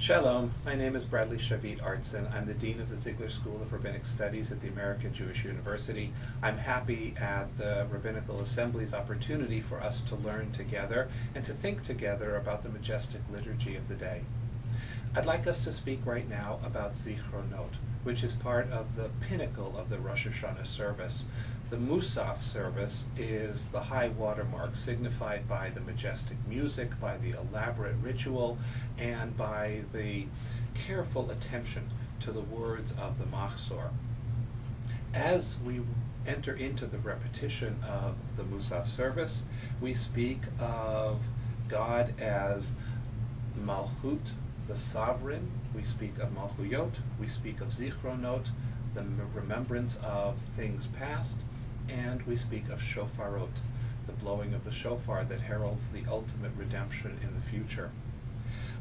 Shalom, my name is Bradley Shavit Artson. I'm the Dean of the Ziegler School of Rabbinic Studies at the American Jewish University. I'm happy at the Rabbinical Assembly's opportunity for us to learn together and to think together about the majestic liturgy of the day. I'd like us to speak right now about Zikhronot, which is part of the pinnacle of the Rosh Hashanah service. The Musaf service is the high watermark signified by the majestic music, by the elaborate ritual, and by the careful attention to the words of the Mahzor. As we enter into the repetition of the Musaf service, we speak of God as Malchut, the sovereign. We speak of Malchuyot, we speak of Zikhronot, the remembrance of things past, and we speak of Shofarot, the blowing of the shofar that heralds the ultimate redemption in the future.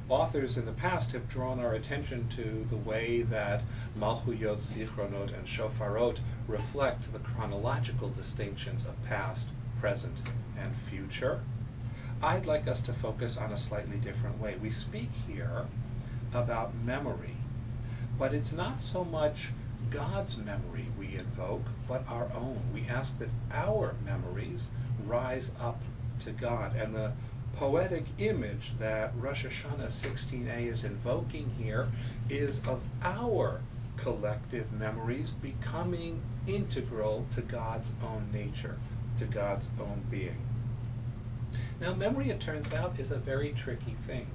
Authors in the past have drawn our attention to the way that Malchuyot, Zikhronot, and Shofarot reflect the chronological distinctions of past, present, and future. I'd like us to focus on a slightly different way. We speak here about memory, but it's not so much God's memory we invoke, but our own. We ask that our memories rise up to God. And the poetic image that Rosh Hashanah 16a is invoking here is of our collective memories becoming integral to God's own nature, to God's own being. Now, memory, it turns out, is a very tricky thing.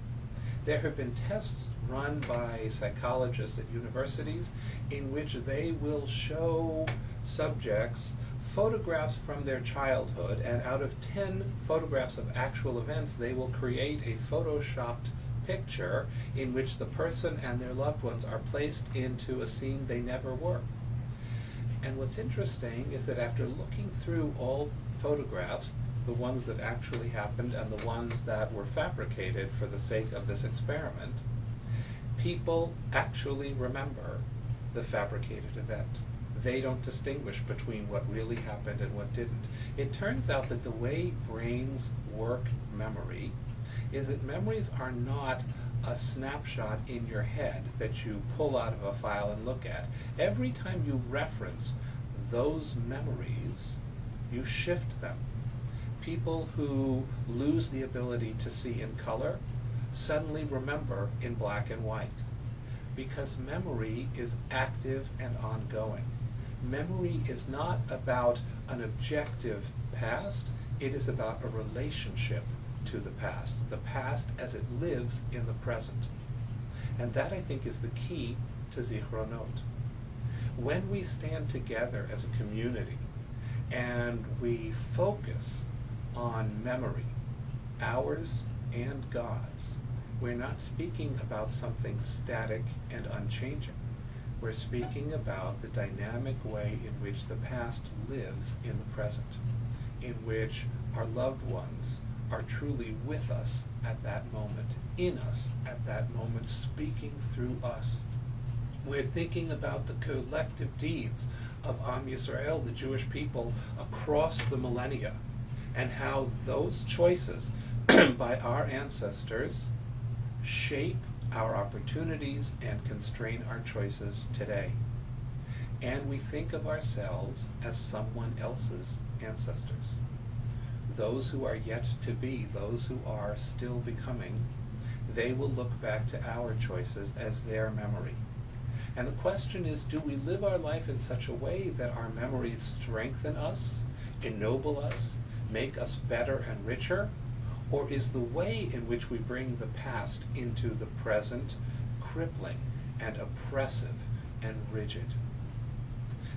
There have been tests run by psychologists at universities in which they will show subjects photographs from their childhood, and out of 10 photographs of actual events, they will create a photoshopped picture in which the person and their loved ones are placed into a scene they never were. And what's interesting is that after looking through all photographs, the ones that actually happened and the ones that were fabricated for the sake of this experiment, people actually remember the fabricated event. They don't distinguish between what really happened and what didn't. It turns out that the way brains work memory is that memories are not a snapshot in your head that you pull out of a file and look at. Every time you reference those memories, you shift them. People who lose the ability to see in color suddenly remember in black and white, because memory is active and ongoing. Memory is not about an objective past, it is about a relationship to the past as it lives in the present. And that, I think, is the key to Zikhronot. When we stand together as a community and we focus on memory, ours and God's, we're not speaking about something static and unchanging. We're speaking about the dynamic way in which the past lives in the present, in which our loved ones are truly with us at that moment, in us at that moment, speaking through us. We're thinking about the collective deeds of Am Yisrael, the Jewish people, across the millennia, and how those choices by our ancestors shape our opportunities and constrain our choices today. And we think of ourselves as someone else's ancestors. Those who are yet to be, those who are still becoming, they will look back to our choices as their memory. And the question is, do we live our life in such a way that our memories strengthen us, ennoble us, make us better and richer? Or is the way in which we bring the past into the present crippling and oppressive and rigid?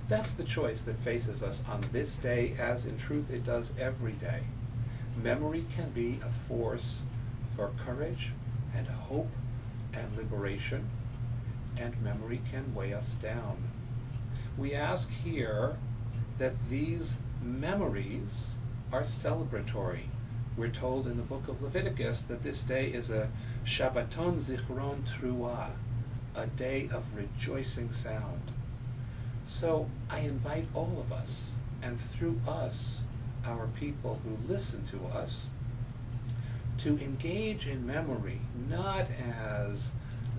That's the choice that faces us on this day, as in truth it does every day. Memory can be a force for courage and hope and liberation, and memory can weigh us down. We ask here that these memories are celebratory. We're told in the book of Leviticus that this day is a Shabbaton Zichron Truah, a day of rejoicing sound. So I invite all of us, and through us, our people who listen to us, to engage in memory not as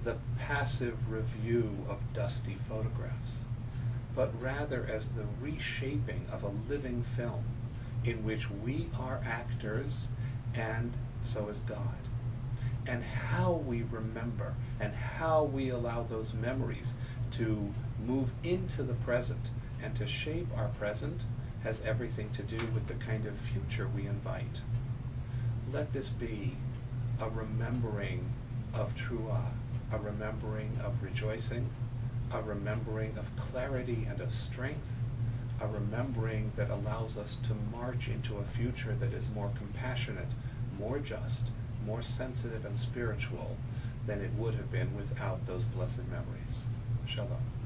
the passive review of dusty photographs, but rather as the reshaping of a living film in which we are actors and so is God. And how we remember and how we allow those memories to move into the present and to shape our present has everything to do with the kind of future we invite. Let this be a remembering of Truah, a remembering of rejoicing, a remembering of clarity and of strength, a remembering that allows us to march into a future that is more compassionate, more just, more sensitive and spiritual than it would have been without those blessed memories. Shalom.